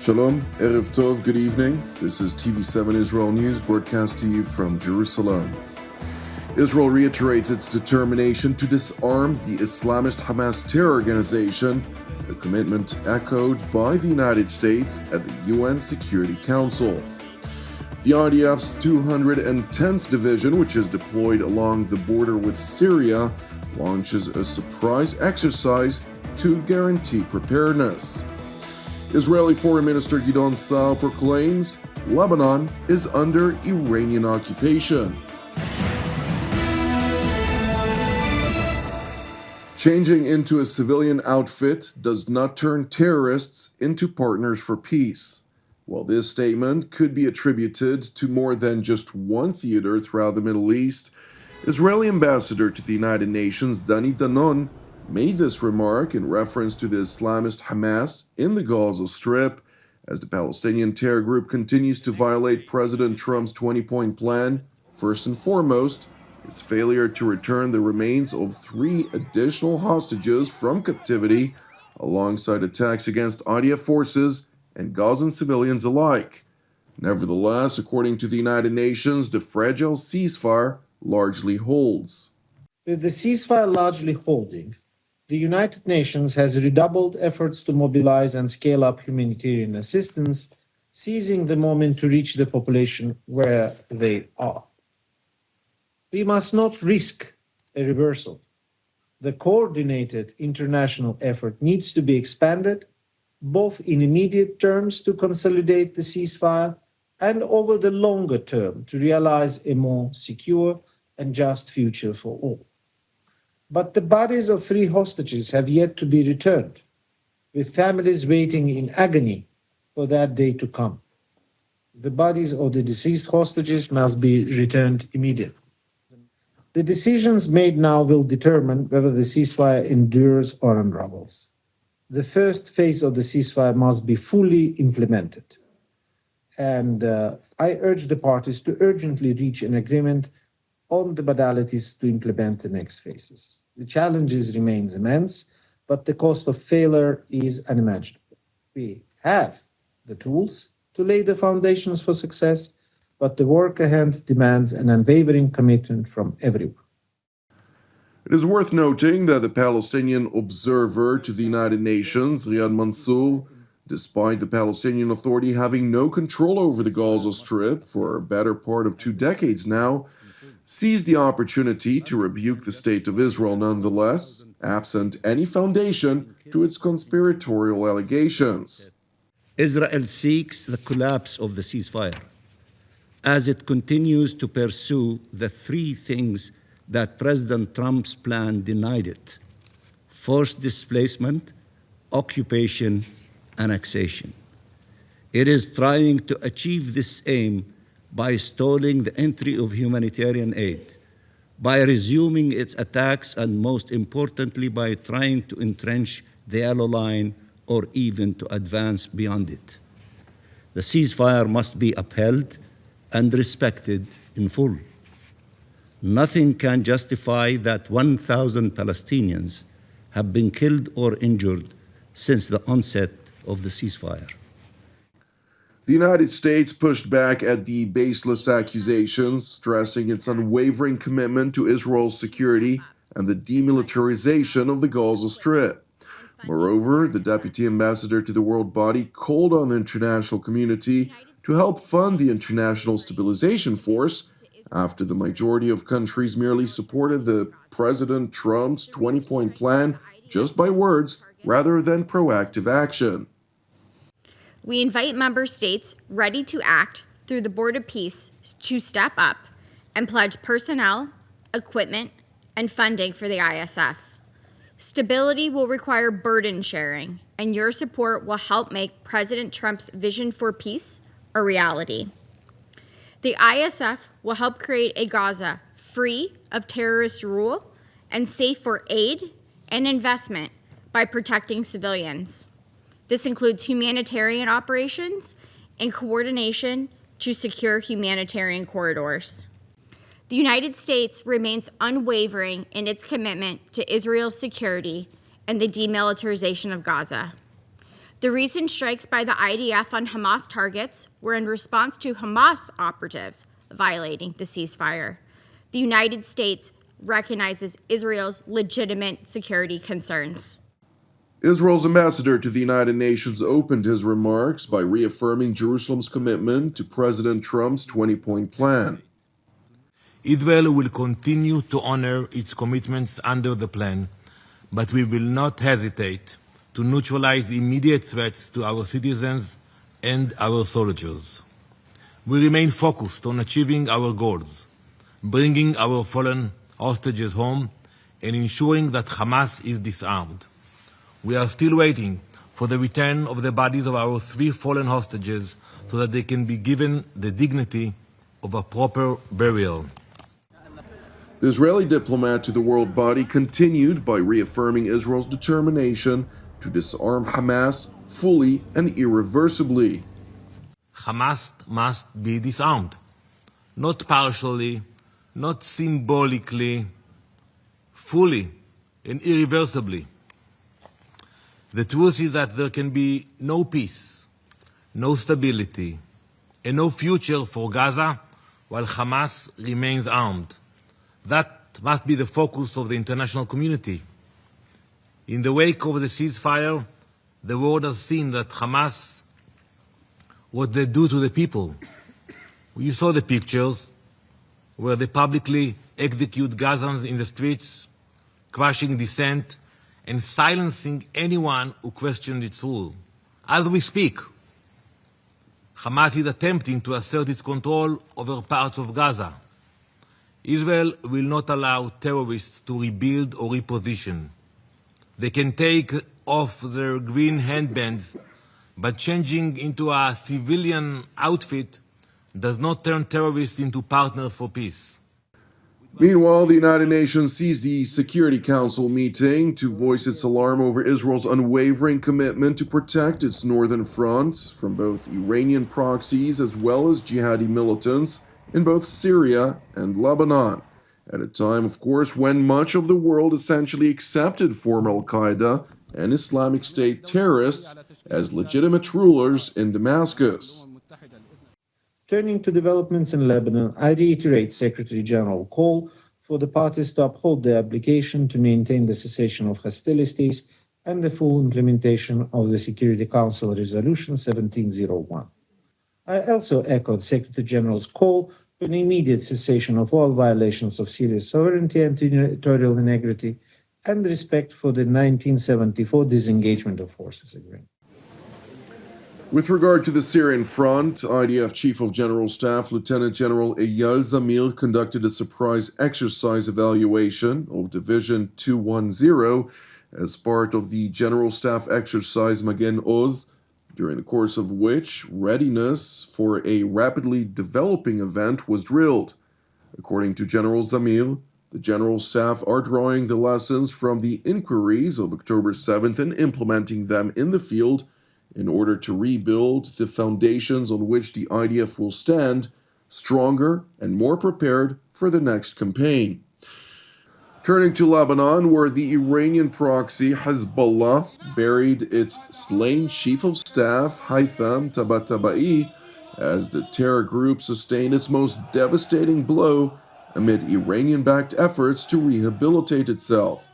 Shalom, Erev Tov, good evening. This is TV7 Israel News broadcast to you from Jerusalem. Israel reiterates its determination to disarm the Islamist Hamas terror organization, a commitment echoed by the United States at the UN Security Council. The IDF's 210th Division, which is deployed along the border with Syria, launches a surprise exercise to guarantee preparedness. Israeli Foreign Minister Gideon Saar proclaims Lebanon is under Iranian occupation. Changing into a civilian outfit does not turn terrorists into partners for peace. While this statement could be attributed to more than just one theater throughout the Middle East, Israeli ambassador to the United Nations Dani Danon made this remark in reference to the Islamist Hamas in the Gaza Strip, as the Palestinian terror group continues to violate President Trump's 20-point plan. First and foremost, its failure to return the remains of 3 additional hostages from captivity, alongside attacks against IDF forces and Gazan civilians alike. Nevertheless, according to the United Nations, the fragile ceasefire largely holds. With the ceasefire largely holding, the United Nations has redoubled efforts to mobilize and scale up humanitarian assistance, seizing the moment to reach the population where they are. We must not risk a reversal. The coordinated international effort needs to be expanded, both in immediate terms to consolidate the ceasefire and over the longer term to realize a more secure and just future for all. But the bodies of 3 hostages have yet to be returned, with families waiting in agony for that day to come. The bodies of the deceased hostages must be returned immediately. The decisions made now will determine whether the ceasefire endures or unravels. The first phase of the ceasefire must be fully implemented. And I urge the parties to urgently reach an agreement on the modalities to implement the next phases. The challenges remains immense, but the cost of failure is unimaginable. We have the tools to lay the foundations for success, but the work ahead demands an unwavering commitment from everyone. It is worth noting that the Palestinian observer to the United Nations, Riyad Mansour, despite the Palestinian Authority having no control over the Gaza Strip for a better part of 2 decades now, seized the opportunity to rebuke the state of Israel nonetheless, absent any foundation to its conspiratorial allegations. Israel seeks the collapse of the ceasefire as it continues to pursue the 3 things that President Trump's plan denied it: forced displacement, occupation, annexation. It is trying to achieve this aim by stalling the entry of humanitarian aid, by resuming its attacks, and most importantly, by trying to entrench the yellow line or even to advance beyond it. The ceasefire must be upheld and respected in full. Nothing can justify that 1,000 Palestinians have been killed or injured since the onset of the ceasefire. The United States pushed back at the baseless accusations, stressing its unwavering commitment to Israel's security and the demilitarization of the Gaza Strip. Moreover, the deputy ambassador to the world body called on the international community to help fund the International Stabilization Force after the majority of countries merely supported the President Trump's 20-point plan just by words rather than proactive action. We invite member states ready to act through the Board of Peace to step up and pledge personnel, equipment, and funding for the ISF. Stability will require burden sharing, and your support will help make President Trump's vision for peace a reality. The ISF will help create a Gaza free of terrorist rule and safe for aid and investment by protecting civilians. This includes humanitarian operations and coordination to secure humanitarian corridors. The United States remains unwavering in its commitment to Israel's security and the demilitarization of Gaza. The recent strikes by the IDF on Hamas targets were in response to Hamas operatives violating the ceasefire. The United States recognizes Israel's legitimate security concerns. Israel's ambassador to the United Nations opened his remarks by reaffirming Jerusalem's commitment to President Trump's 20-point plan. Israel will continue to honor its commitments under the plan, but we will not hesitate to neutralize immediate threats to our citizens and our soldiers. We remain focused on achieving our goals, bringing our fallen hostages home, and ensuring that Hamas is disarmed. We are still waiting for the return of the bodies of our 3 fallen hostages so that they can be given the dignity of a proper burial. The Israeli diplomat to the world body continued by reaffirming Israel's determination to disarm Hamas fully and irreversibly. Hamas must be disarmed, not partially, not symbolically, fully and irreversibly. The truth is that there can be no peace, no stability, and no future for Gaza while Hamas remains armed. That must be the focus of the international community. In the wake of the ceasefire, the world has seen that Hamas, what they do to the people. You saw the pictures where they publicly execute Gazans in the streets, crushing dissent, and silencing anyone who questioned its rule. As we speak, Hamas is attempting to assert its control over parts of Gaza. Israel will not allow terrorists to rebuild or reposition. They can take off their green handbands, but changing into a civilian outfit does not turn terrorists into partners for peace. Meanwhile, the United Nations seized the Security Council meeting to voice its alarm over Israel's unwavering commitment to protect its northern front from both Iranian proxies as well as jihadi militants in both Syria and Lebanon, at a time, of course, when much of the world essentially accepted former Al-Qaeda and Islamic State terrorists as legitimate rulers in Damascus. Turning to developments in Lebanon, I reiterate Secretary General's call for the parties to uphold their obligation to maintain the cessation of hostilities and the full implementation of the Security Council Resolution 1701. I also echoed Secretary General's call for an immediate cessation of all violations of Syria's sovereignty and territorial integrity and respect for the 1974 disengagement of forces agreement. With regard to the Syrian front, IDF Chief of General Staff Lieutenant General Eyal Zamir conducted a surprise exercise evaluation of Division 210 as part of the General Staff exercise Magen Oz, during the course of which readiness for a rapidly developing event was drilled. According to General Zamir, the General Staff are drawing the lessons from the inquiries of October 7th and implementing them in the field in order to rebuild the foundations on which the IDF will stand, stronger and more prepared for the next campaign. Turning to Lebanon, where the Iranian proxy Hezbollah buried its slain chief of staff Haitham Tabatabai as the terror group sustained its most devastating blow amid Iranian-backed efforts to rehabilitate itself.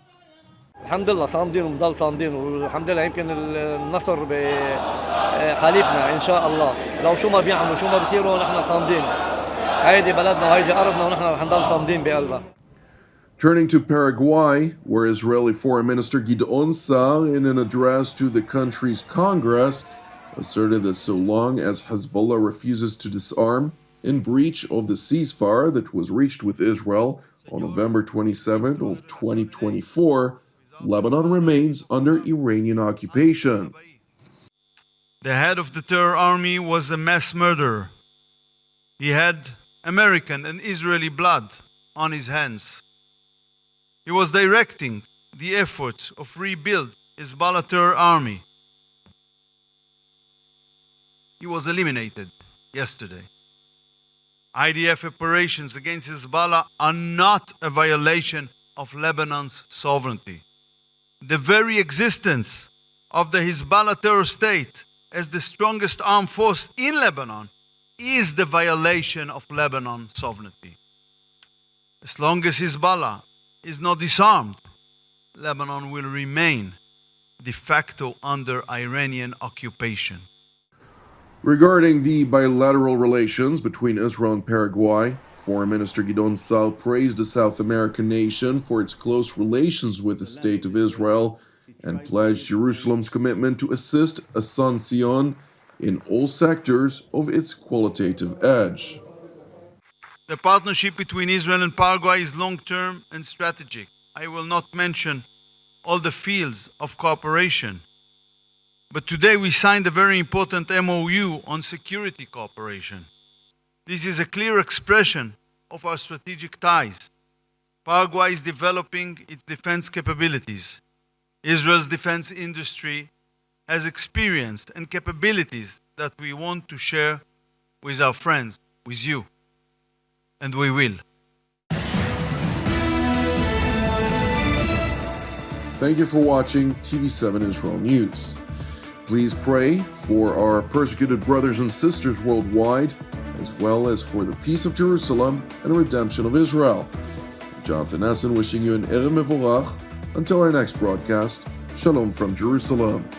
الحمد لله صامدين ومضل صامدين والحمد لله يمكن النصر بحليفنا ان شاء الله لو شو ما بيعملوا شو ما بيصيروا نحن صامدين هيدي بلدنا وهيدي ارضنا ونحن رح نضل صامدين بقلبها. Turning to Paraguay, where Israeli Foreign Minister Gideon Sa'ar, in an address to the country's Congress, asserted that so long as Hezbollah refuses to disarm, in breach of the ceasefire that was reached with Israel on November 27 of 2024, Lebanon remains under Iranian occupation. The head of the terror army was a mass murderer. He had American and Israeli blood on his hands. He was directing the efforts of rebuild Hezbollah terror army. He was eliminated yesterday. IDF operations against Hezbollah are not a violation of Lebanon's sovereignty. The very existence of the Hezbollah terror state as the strongest armed force in Lebanon is the violation of Lebanon's sovereignty. As long as Hezbollah is not disarmed, Lebanon will remain de facto under Iranian occupation. Regarding the bilateral relations between Israel and Paraguay, Foreign Minister Gideon Sa'ar praised the South American nation for its close relations with the State of Israel and pledged Jerusalem's commitment to assist Asuncion in all sectors of its qualitative edge. The partnership between Israel and Paraguay is long-term and strategic. I will not mention all the fields of cooperation, but today we signed a very important MOU on security cooperation. This is a clear expression of our strategic ties. Paraguay is developing its defense capabilities. Israel's defense industry has experience and capabilities that we want to share with our friends, with you, and we will. Thank you for watching TV7 Israel News. Please pray for our persecuted brothers and sisters worldwide, as well as for the peace of Jerusalem and redemption of Israel. Jonathan Hessen wishing you an Erev Mevorach. Until our next broadcast, Shalom from Jerusalem.